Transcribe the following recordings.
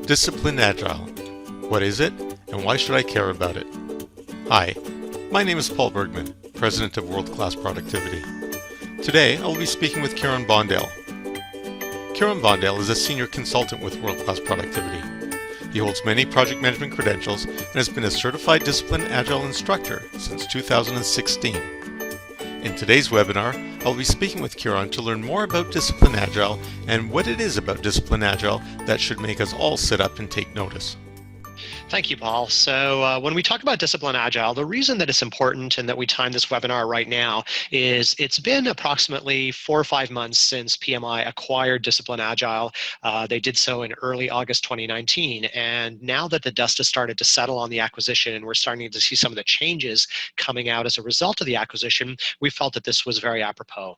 Disciplined Agile. What is it, and why should I care about it? Hi, my name is Paul Bergman, President of World Class Productivity. Today, I will be speaking with Kiron Bondale. Kiron Bondale is a senior consultant with World Class Productivity. He holds many project management credentials and has been a certified Disciplined Agile instructor since 2016. In today's webinar, I'll be speaking with Kiron to learn more about Disciplined Agile and what it is about Disciplined Agile that should make us all sit up and take notice. Thank you, Paul. So when we talk about Disciplined Agile, the reason that it's important and that we time this webinar right now is it's been approximately 4 or 5 months since PMI acquired Disciplined Agile. They did so in early August 2019. And now that the dust has started to settle on the acquisition and we're starting to see some of the changes coming out as a result of the acquisition, we felt that this was very apropos.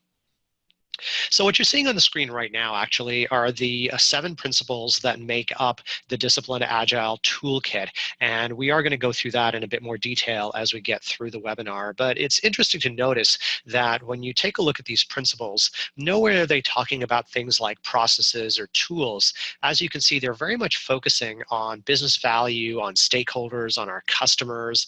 So what you're seeing on the screen right now actually are the 7 principles that make up the Disciplined Agile toolkit. And we are going to go through that in a bit more detail as we get through the webinar. But it's interesting to notice that when you take a look at these principles, nowhere are they talking about things like processes or tools. As you can see, they're very much focusing on business value, on stakeholders, on our customers.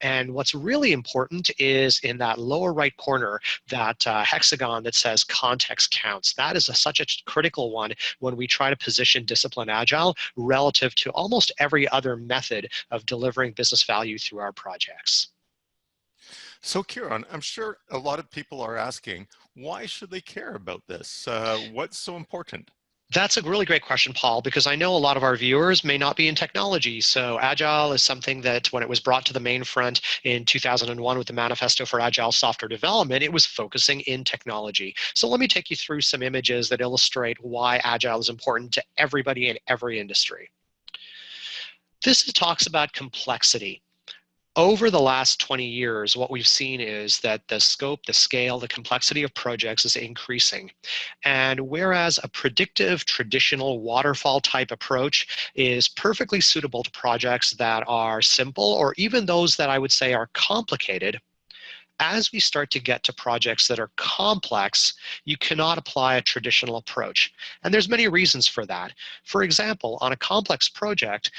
And what's really important is in that lower right corner, that hexagon that says context counts. That is such a critical one when we try to position Disciplined Agile relative to almost every other method of delivering business value through our projects. So Kiron, I'm sure a lot of people are asking, why should they care about this? What's so important? That's a really great question, Paul, because I know a lot of our viewers may not be in technology. So Agile is something that when it was brought to the main front in 2001 with the Manifesto for Agile Software Development, it was focusing in technology. So let me take you through some images that illustrate why Agile is important to everybody in every industry. This talks about complexity. Over the last 20 years, what we've seen is that the scope, the scale, the complexity of projects is increasing. And whereas a predictive, traditional waterfall type approach is perfectly suitable to projects that are simple, or even those that I would say are complicated, as we start to get to projects that are complex, you cannot apply a traditional approach. And there's many reasons for that. For example, on a complex project,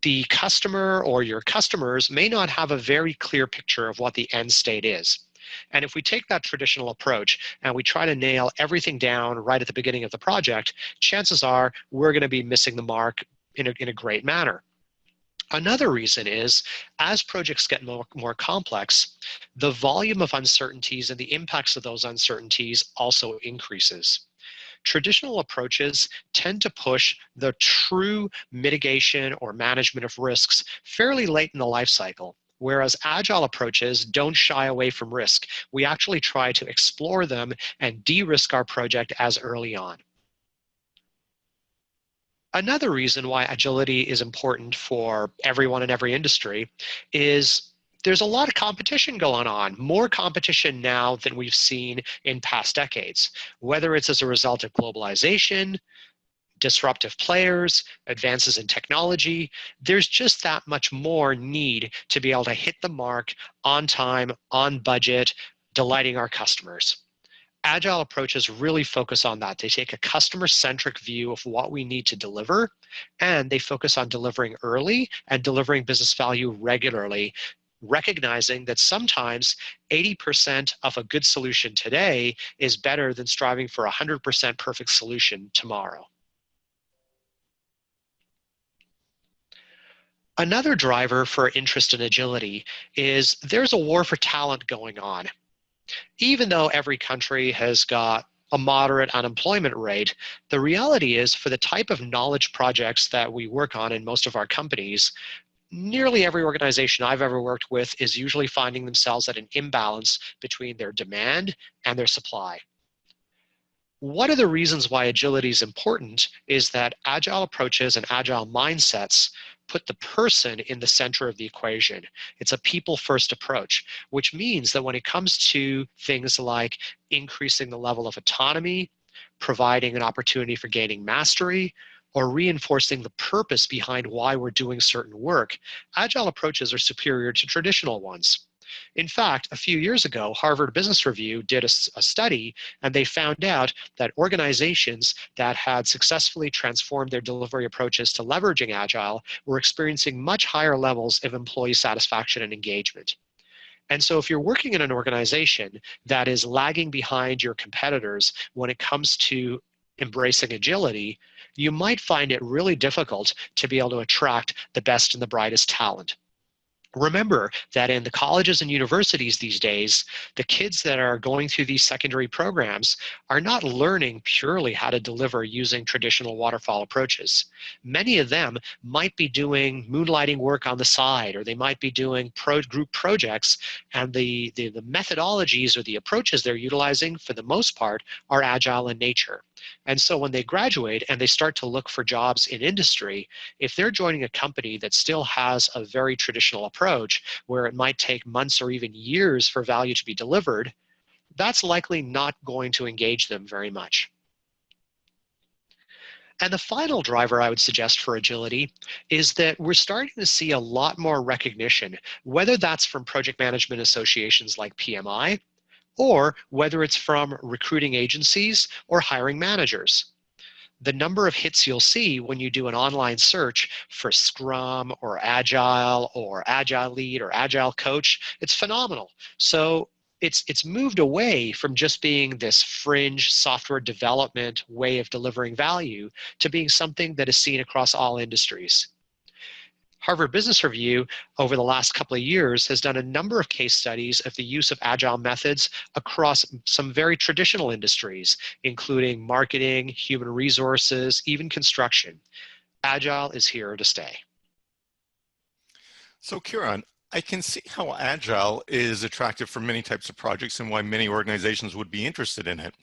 the customer or your customers may not have a very clear picture of what the end state is. And if we take that traditional approach and we try to nail everything down right at the beginning of the project, chances are we're going to be missing the mark in a great manner. Another reason is, as projects get more complex, the volume of uncertainties and the impacts of those uncertainties also increases. Traditional approaches tend to push the true mitigation or management of risks fairly late in the life cycle, whereas Agile approaches don't shy away from risk. We actually try to explore them and de-risk our project as early on. Another reason why agility is important for everyone in every industry is there's a lot of competition going on, more competition now than we've seen in past decades, whether it's as a result of globalization, disruptive players, advances in technology. There's just that much more need to be able to hit the mark on time, on budget, delighting our customers. Agile approaches really focus on that. They take a customer-centric view of what we need to deliver, and they focus on delivering early and delivering business value regularly, recognizing that sometimes 80% of a good solution today is better than striving for a 100% perfect solution tomorrow. Another driver for interest in agility is there's a war for talent going on. Even though every country has got a moderate unemployment rate, the reality is for the type of knowledge projects that we work on in most of our companies, nearly every organization I've ever worked with is usually finding themselves at an imbalance between their demand and their supply. One of the reasons why agility is important is that agile approaches and agile mindsets put the person in the center of the equation. It's a people-first approach, which means that when it comes to things like increasing the level of autonomy, providing an opportunity for gaining mastery, or reinforcing the purpose behind why we're doing certain work, agile approaches are superior to traditional ones. In fact, a few years ago, Harvard Business Review did a study, and they found out that organizations that had successfully transformed their delivery approaches to leveraging Agile were experiencing much higher levels of employee satisfaction and engagement. And so if you're working in an organization that is lagging behind your competitors when it comes to embracing agility, you might find it really difficult to be able to attract the best and the brightest talent. Remember that in the colleges and universities these days, the kids that are going through these secondary programs are not learning purely how to deliver using traditional waterfall approaches. Many of them might be doing moonlighting work on the side, or they might be doing group projects, and the methodologies or the approaches they're utilizing for the most part are agile in nature. And so when they graduate and they start to look for jobs in industry, if they're joining a company that still has a very traditional approach where it might take months or even years for value to be delivered, that's likely not going to engage them very much. And the final driver I would suggest for agility is that we're starting to see a lot more recognition, whether that's from project management associations like PMI, or whether it's from recruiting agencies or hiring managers. The number of hits you'll see when you do an online search for Scrum or Agile Lead or Agile Coach, it's phenomenal. So it's moved away from just being this fringe software development way of delivering value to being something that is seen across all industries. Harvard Business Review over the last couple of years has done a number of case studies of the use of agile methods across some very traditional industries, including marketing, human resources, even construction. Agile is here to stay. So Kiron, I can see how Agile is attractive for many types of projects and why many organizations would be interested in it.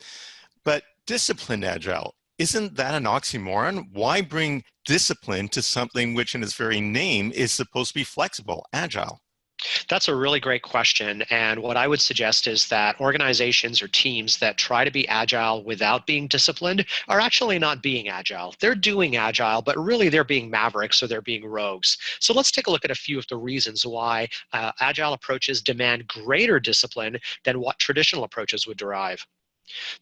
But Disciplined Agile, isn't that an oxymoron? Why bring discipline to something which in its very name is supposed to be flexible, agile? That's a really great question. And what I would suggest is that organizations or teams that try to be agile without being disciplined are actually not being agile. They're doing agile, but really they're being mavericks or they're being rogues. So let's take a look at a few of the reasons why agile approaches demand greater discipline than what traditional approaches would derive.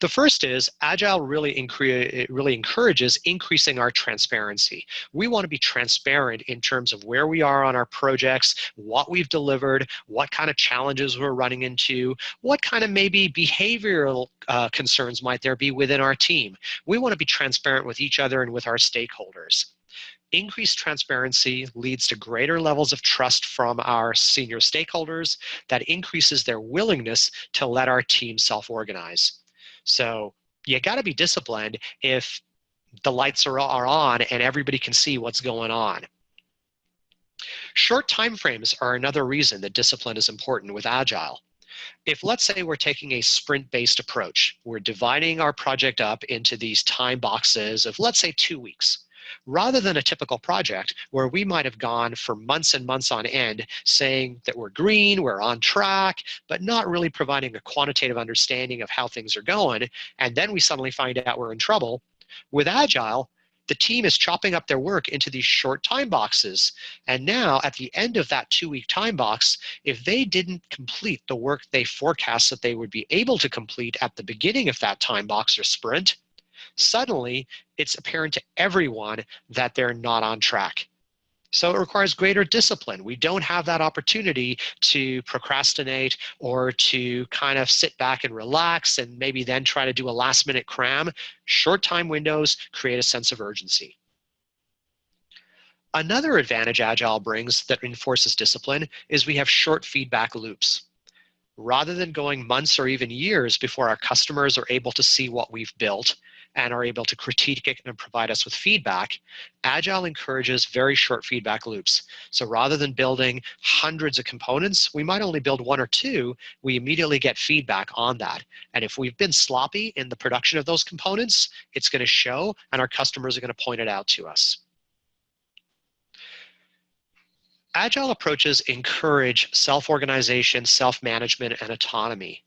The first is Agile really encourages increasing our transparency. We want to be transparent in terms of where we are on our projects, what we've delivered, what kind of challenges we're running into, what kind of maybe behavioral concerns might there be within our team. We want to be transparent with each other and with our stakeholders. Increased transparency leads to greater levels of trust from our senior stakeholders that increases their willingness to let our team self-organize. So you got to be disciplined if the lights are on and everybody can see what's going on. Short time frames are another reason that discipline is important with Agile. If let's say we're taking a sprint-based approach, we're dividing our project up into these time boxes of let's say 2 weeks. Rather than a typical project where we might have gone for months and months on end saying that we're green, we're on track, but not really providing a quantitative understanding of how things are going, and then we suddenly find out we're in trouble. With Agile, the team is chopping up their work into these short time boxes. And now at the end of that 2-week time box, if they didn't complete the work they forecast that they would be able to complete at the beginning of that time box or sprint, suddenly it's apparent to everyone that they're not on track. So it requires greater discipline. We don't have that opportunity to procrastinate or to kind of sit back and relax and maybe then try to do a last minute cram. Short time windows create a sense of urgency. Another advantage Agile brings that enforces discipline is we have short feedback loops. Rather than going months or even years before our customers are able to see what we've built and are able to critique it and provide us with feedback, Agile encourages very short feedback loops. So rather than building hundreds of components, we might only build 1 or 2. We immediately get feedback on that. And if we've been sloppy in the production of those components, it's going to show and our customers are going to point it out to us. Agile approaches encourage self-organization, self-management, and autonomy.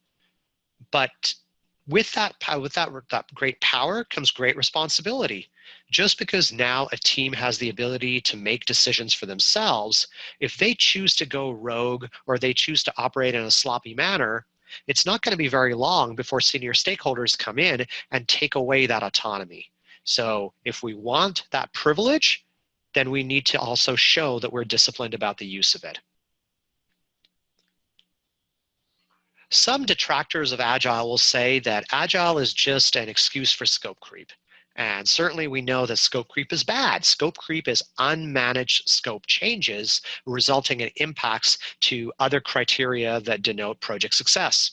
But with that great power comes great responsibility. Just because now a team has the ability to make decisions for themselves, if they choose to go rogue or they choose to operate in a sloppy manner, it's not going to be very long before senior stakeholders come in and take away that autonomy. So if we want that privilege, then we need to also show that we're disciplined about the use of it. Some detractors of Agile will say that Agile is just an excuse for scope creep. And certainly we know that scope creep is bad. Scope creep is unmanaged scope changes resulting in impacts to other criteria that denote project success.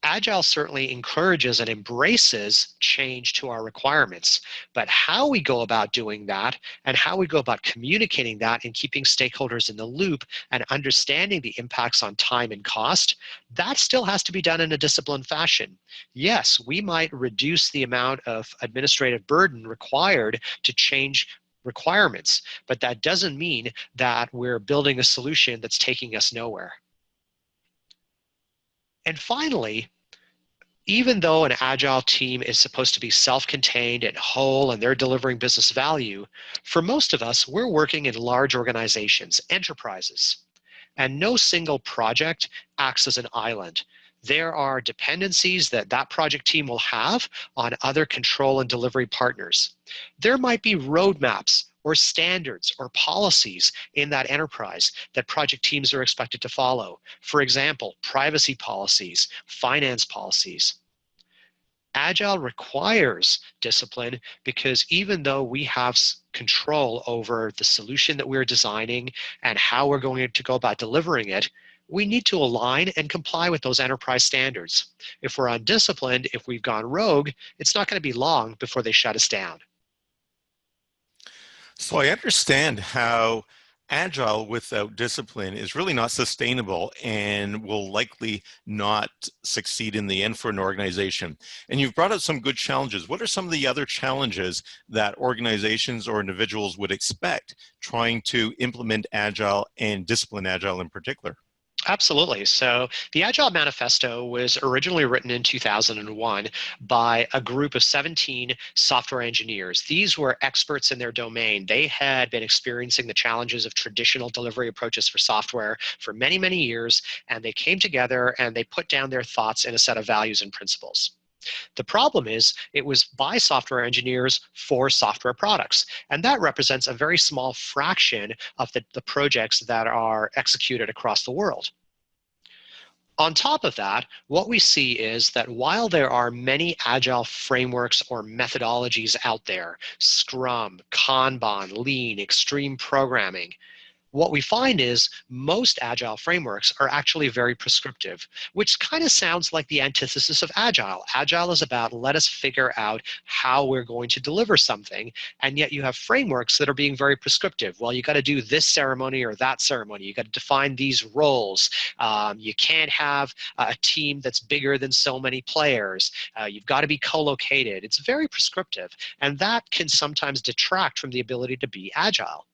Agile certainly encourages and embraces change to our requirements, but how we go about doing that and how we go about communicating that and keeping stakeholders in the loop and understanding the impacts on time and cost, that still has to be done in a disciplined fashion. Yes, we might reduce the amount of administrative burden required to change requirements, but that doesn't mean that we're building a solution that's taking us nowhere. And finally, even though an agile team is supposed to be self-contained and whole and they're delivering business value, for most of us, we're working in large organizations, enterprises, and no single project acts as an island. There are dependencies that that project team will have on other control and delivery partners. There might be roadmaps or standards or policies in that enterprise that project teams are expected to follow. For example, privacy policies, finance policies. Agile requires discipline because even though we have control over the solution that we're designing and how we're going to go about delivering it, we need to align and comply with those enterprise standards. If we're undisciplined, if we've gone rogue, it's not going to be long before they shut us down. So I understand how agile without discipline is really not sustainable and will likely not succeed in the end for an organization. And you've brought up some good challenges. What are some of the other challenges that organizations or individuals would expect trying to implement agile and discipline agile in particular? Absolutely. So the Agile Manifesto was originally written in 2001 by a group of 17 software engineers. These were experts in their domain. They had been experiencing the challenges of traditional delivery approaches for software for many, many years, and they came together and they put down their thoughts in a set of values and principles. The problem is it was by software engineers for software products, and that represents a very small fraction of the projects that are executed across the world. On top of that, what we see is that while there are many agile frameworks or methodologies out there, Scrum, Kanban, Lean, extreme programming, what we find is most agile frameworks are actually very prescriptive, which kind of sounds like the antithesis of agile. Agile is about let us figure out how we're going to deliver something, and yet you have frameworks that are being very prescriptive. Well, you got to do this ceremony or that ceremony. You got to define these roles. You can't have a team that's bigger than so many players. You've got to be co-located. It's very prescriptive, and that can sometimes detract from the ability to be agile.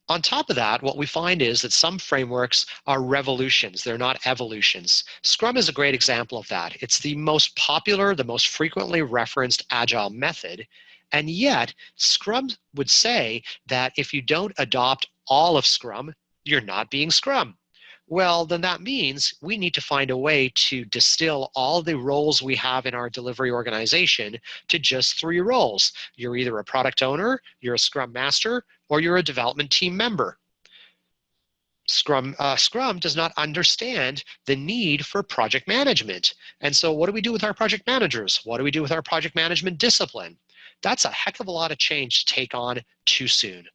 On top of that, what we find is that some frameworks are revolutions. They're not evolutions. Scrum is a great example of that. It's the most popular, the most frequently referenced agile method. And yet, Scrum would say that if you don't adopt all of Scrum, you're not being Scrum. Well, then that means we need to find a way to distill all the roles we have in our delivery organization to just 3 roles. You're either a product owner, you're a Scrum Master, or you're a development team member. Scrum does not understand the need for project management. And so what do we do with our project managers? What do we do with our project management discipline? That's a heck of a lot of change to take on too soon.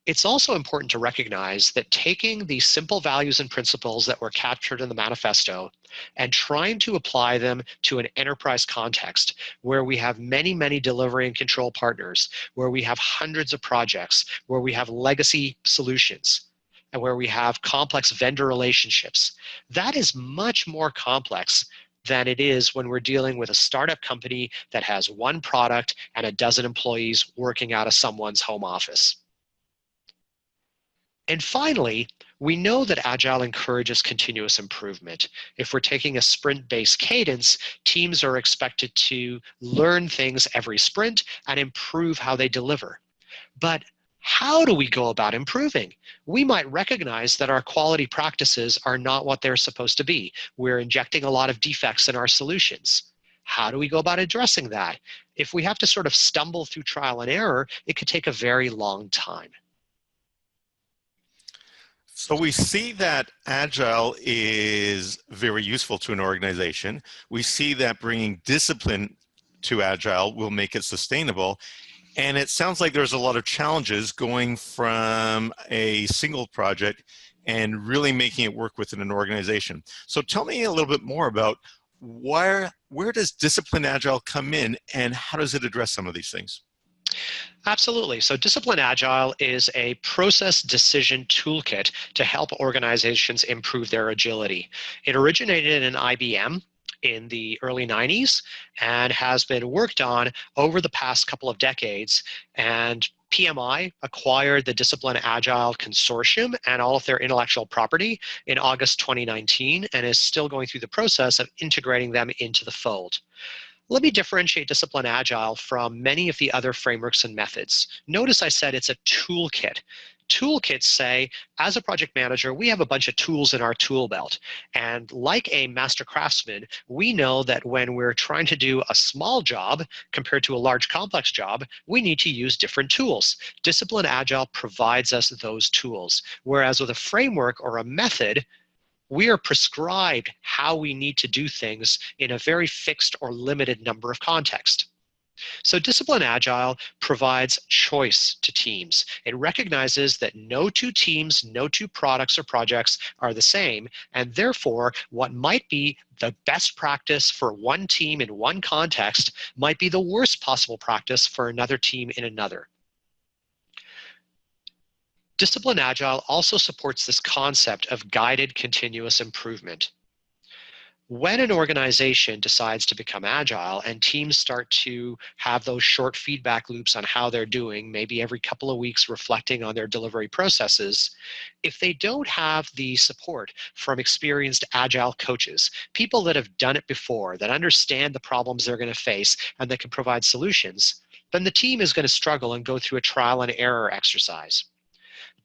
It's also important to recognize that taking these simple values and principles that were captured in the manifesto and trying to apply them to an enterprise context where we have many, many delivery and control partners, where we have hundreds of projects, where we have legacy solutions, and where we have complex vendor relationships, that is much more complex than it is when we're dealing with a startup company that has 1 product and a dozen employees working out of someone's home office. And finally, We know that Agile encourages continuous improvement. If we're taking a sprint-based cadence, teams are expected to learn things every sprint and improve how they deliver. But how do we go about improving? We might recognize that our quality practices are not what they're supposed to be. We're injecting a lot of defects in our solutions. How do we go about addressing that? If we have to sort of stumble through trial and error, it could take a very long time. So we see that Agile is very useful to an organization. We see that bringing discipline to Agile will make it sustainable. And it sounds like there's a lot of challenges going from a single project and really making it work within an organization. So tell me a little bit more about where does Disciplined Agile come in and how does it address some of these things? Absolutely. So Disciplined Agile is a process decision toolkit to help organizations improve their agility. It originated in IBM in the early 90s and has been worked on over the past couple of decades. And PMI acquired the Disciplined Agile Consortium and all of their intellectual property in August 2019 and is still going through the process of integrating them into the fold. Let me differentiate Disciplined Agile from many of the other frameworks and methods. Notice I said it's a toolkit. Toolkits say, as a project manager, we have a bunch of tools in our tool belt. And like a master craftsman, we know that when we're trying to do a small job compared to a large complex job, we need to use different tools. Disciplined Agile provides us those tools. Whereas with a framework or a method, we are prescribed how we need to do things in a very fixed or limited number of contexts. So Disciplined Agile provides choice to teams. It recognizes that no two teams, no two products or projects are the same, and therefore what might be the best practice for one team in one context might be the worst possible practice for another team in another. Disciplined Agile also supports this concept of guided continuous improvement. When an organization decides to become agile and teams start to have those short feedback loops on how they're doing, maybe every couple of weeks reflecting on their delivery processes, if they don't have the support from experienced agile coaches, people that have done it before, that understand the problems they're going to face and that can provide solutions, then the team is going to struggle and go through a trial and error exercise.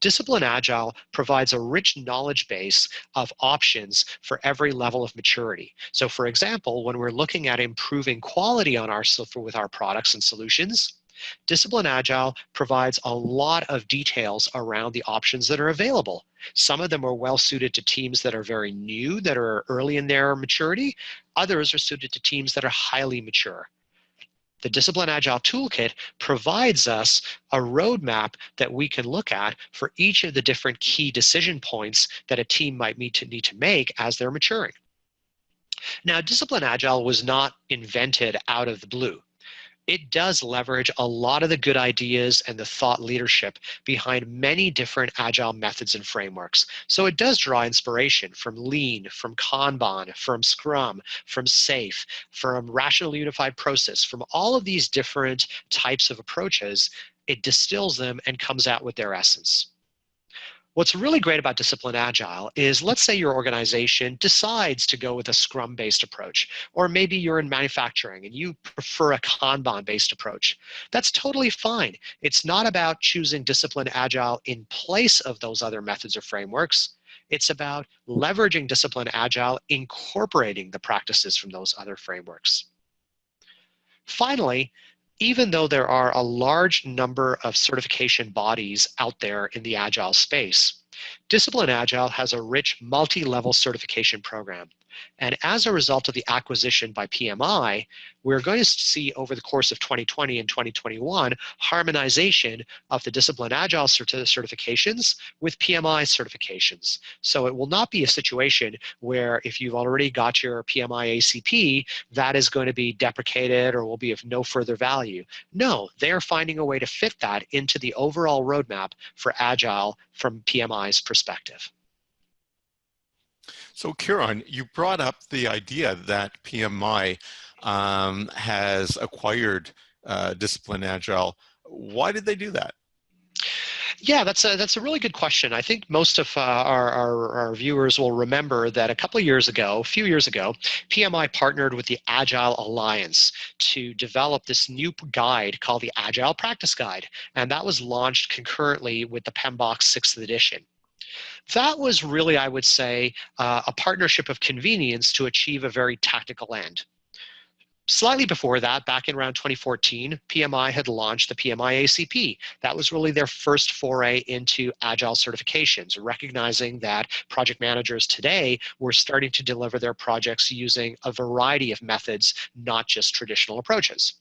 Disciplined Agile provides a rich knowledge base of options for every level of maturity. So for example, when we're looking at improving quality on our software with our products and solutions, Disciplined Agile provides a lot of details around the options that are available. Some of them are well suited to teams that are very new, that are early in their maturity. Others are suited to teams that are highly mature. The Disciplined Agile Toolkit provides us a roadmap that we can look at for each of the different key decision points that a team might need to make as they're maturing. Now, Disciplined Agile was not invented out of the blue. It does leverage a lot of the good ideas and the thought leadership behind many different agile methods and frameworks. So it does draw inspiration from Lean, from Kanban, from Scrum, from SAFe, from Rational Unified Process, from all of these different types of approaches. It distills them and comes out with their essence. What's really great about Disciplined Agile is, let's say your organization decides to go with a Scrum-based approach, or maybe you're in manufacturing and you prefer a Kanban-based approach. That's totally fine. It's not about choosing Disciplined Agile in place of those other methods or frameworks. It's about leveraging Disciplined Agile, incorporating the practices from those other frameworks. Finally, even though there are a large number of certification bodies out there in the Agile space, Disciplined Agile has a rich multi-level certification program. And as a result of the acquisition by PMI, we're going to see over the course of 2020 and 2021 harmonization of the Disciplined Agile certifications with PMI certifications. So it will not be a situation where if you've already got your PMI ACP, that is going to be deprecated or will be of no further value. No, they're finding a way to fit that into the overall roadmap for Agile from PMI's perspective. So Kiron, you brought up the idea that PMI has acquired Disciplined Agile. Why did they do that? Yeah, that's a really good question. I think most of our viewers will remember that a few years ago, PMI partnered with the Agile Alliance to develop this new guide called the Agile Practice Guide, and that was launched concurrently with the PMBOK 6th edition. That was really, I would say, a partnership of convenience to achieve a very tactical end. Slightly before that, back in around 2014, PMI had launched the PMI ACP. That was really their first foray into Agile certifications, recognizing that project managers today were starting to deliver their projects using a variety of methods, not just traditional approaches.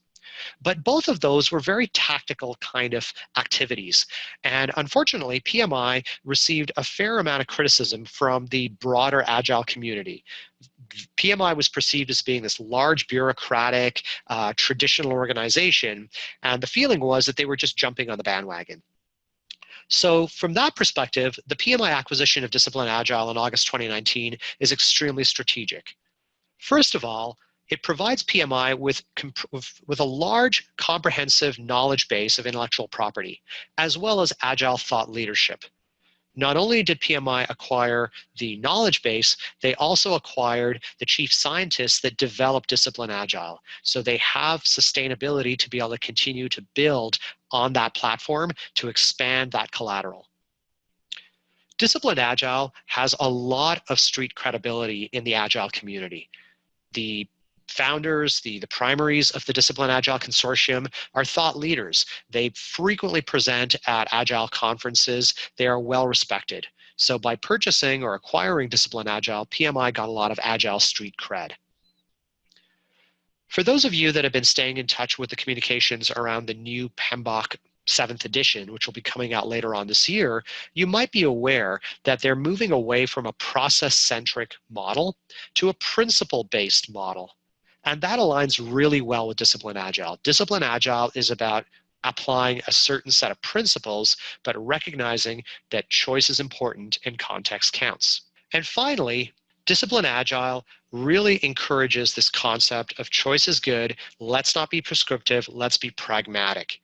But both of those were very tactical kind of activities. And unfortunately, PMI received a fair amount of criticism from the broader Agile community. PMI was perceived as being this large bureaucratic, traditional organization, and the feeling was that they were just jumping on the bandwagon. So from that perspective, the PMI acquisition of Disciplined Agile in August 2019 is extremely strategic. First of all, it provides PMI with a large, comprehensive knowledge base of intellectual property, as well as agile thought leadership. Not only did PMI acquire the knowledge base, they also acquired the chief scientists that developed Disciplined Agile. So they have sustainability to be able to continue to build on that platform to expand that collateral. Disciplined Agile has a lot of street credibility in the Agile community. The founders, the primaries of the Disciplined Agile Consortium are thought leaders. They frequently present at Agile conferences. They are well respected. So by purchasing or acquiring Disciplined Agile, PMI got a lot of Agile street cred. For those of you that have been staying in touch with the communications around the new PMBOK 7th edition, which will be coming out later on this year, you might be aware that they're moving away from a process-centric model to a principle-based model. And that aligns really well with Disciplined Agile. Disciplined Agile is about applying a certain set of principles, but recognizing that choice is important and context counts. And finally, Disciplined Agile really encourages this concept of choice is good, let's not be prescriptive, let's be pragmatic.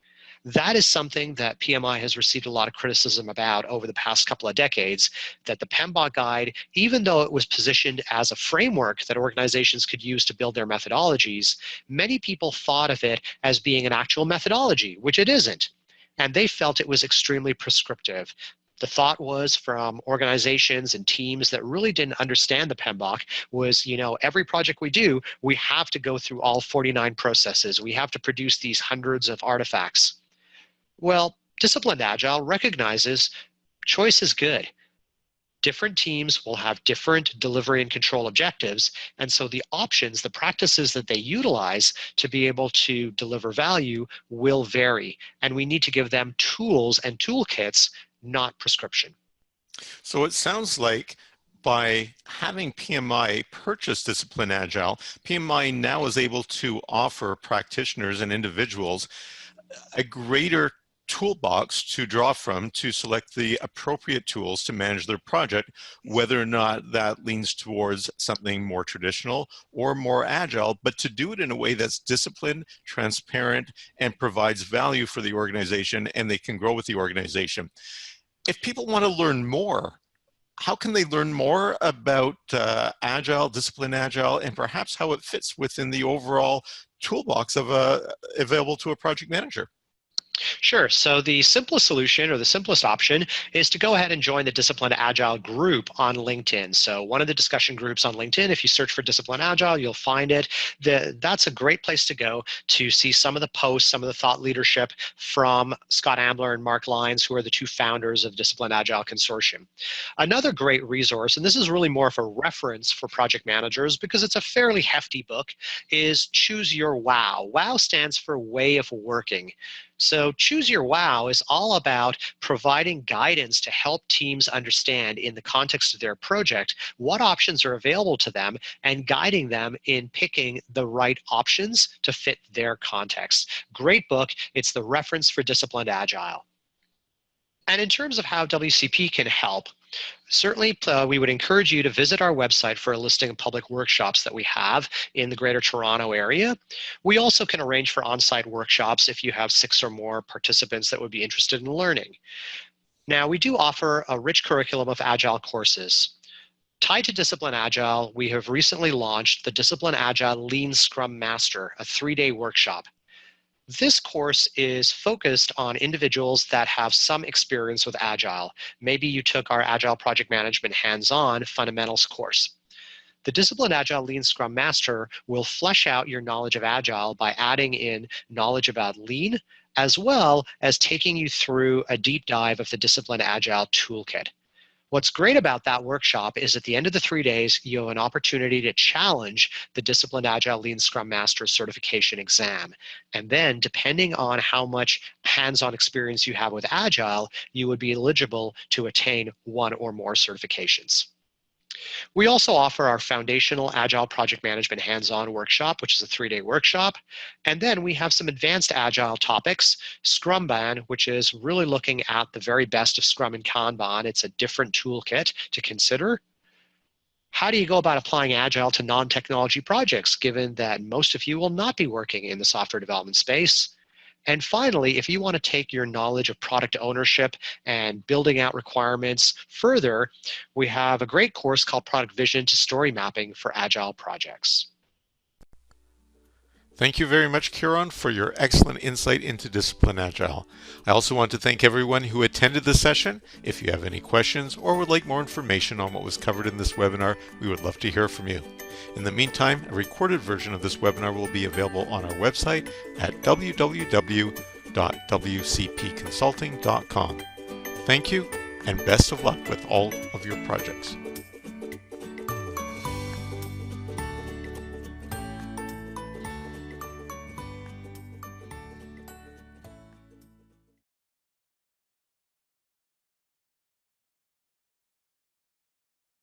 That is something that PMI has received a lot of criticism about over the past couple of decades, that the PMBOK guide, even though it was positioned as a framework that organizations could use to build their methodologies, many people thought of it as being an actual methodology, which it isn't. And they felt it was extremely prescriptive. The thought was from organizations and teams that really didn't understand the PMBOK was, every project we do, we have to go through all 49 processes. We have to produce these hundreds of artifacts. Well, Disciplined Agile recognizes choice is good. Different teams will have different delivery and control objectives, and so the options, the practices that they utilize to be able to deliver value will vary, and we need to give them tools and toolkits, not prescription. So it sounds like by having PMI purchase Disciplined Agile, PMI now is able to offer practitioners and individuals a greater toolbox to draw from to select the appropriate tools to manage their project, whether or not that leans towards something more traditional or more agile, but to do it in a way that's disciplined, transparent, and provides value for the organization, and they can grow with the organization. If people want to learn more, how can they learn more about Agile, Disciplined Agile, and perhaps how it fits within the overall toolbox of available to a project manager? Sure. So the simplest solution or the simplest option is to go ahead and join the Disciplined Agile group on LinkedIn. So one of the discussion groups on LinkedIn, if you search for Disciplined Agile, you'll find it. That's a great place to go to see some of the posts, some of the thought leadership from Scott Ambler and Mark Lyons, who are the two founders of Disciplined Agile Consortium. Another great resource, and this is really more of a reference for project managers because it's a fairly hefty book, is Choose Your WOW. WOW stands for Way of Working. So Choose Your WOW is all about providing guidance to help teams understand in the context of their project what options are available to them and guiding them in picking the right options to fit their context. Great book. It's the reference for Disciplined Agile. And in terms of how WCP can help, certainly we would encourage you to visit our website for a listing of public workshops that we have in the Greater Toronto area. We also can arrange for on-site workshops if you have 6 or more participants that would be interested in learning. Now, we do offer a rich curriculum of Agile courses. Tied to Disciplined Agile, we have recently launched the Disciplined Agile Lean Scrum Master, a 3-day workshop. This course is focused on individuals that have some experience with Agile. Maybe you took our Agile Project Management Hands-On Fundamentals course. The Disciplined Agile Lean Scrum Master will flesh out your knowledge of Agile by adding in knowledge about Lean, as well as taking you through a deep dive of the Disciplined Agile toolkit. What's great about that workshop is at the end of the 3 days, you have an opportunity to challenge the Disciplined Agile Lean Scrum Master certification exam. And then, depending on how much hands-on experience you have with Agile, you would be eligible to attain one or more certifications. We also offer our foundational Agile Project Management Hands-On workshop, which is a 3-day workshop. And then we have some advanced Agile topics, Scrumban, which is really looking at the very best of Scrum and Kanban. It's a different toolkit to consider. How do you go about applying Agile to non-technology projects, given that most of you will not be working in the software development space? And finally, if you want to take your knowledge of product ownership and building out requirements further, we have a great course called Product Vision to Story Mapping for Agile projects. Thank you very much, Kiron, for your excellent insight into Disciplined Agile. I also want to thank everyone who attended the session. If you have any questions or would like more information on what was covered in this webinar, we would love to hear from you. In the meantime, a recorded version of this webinar will be available on our website at www.wcpconsulting.com. Thank you, and best of luck with all of your projects.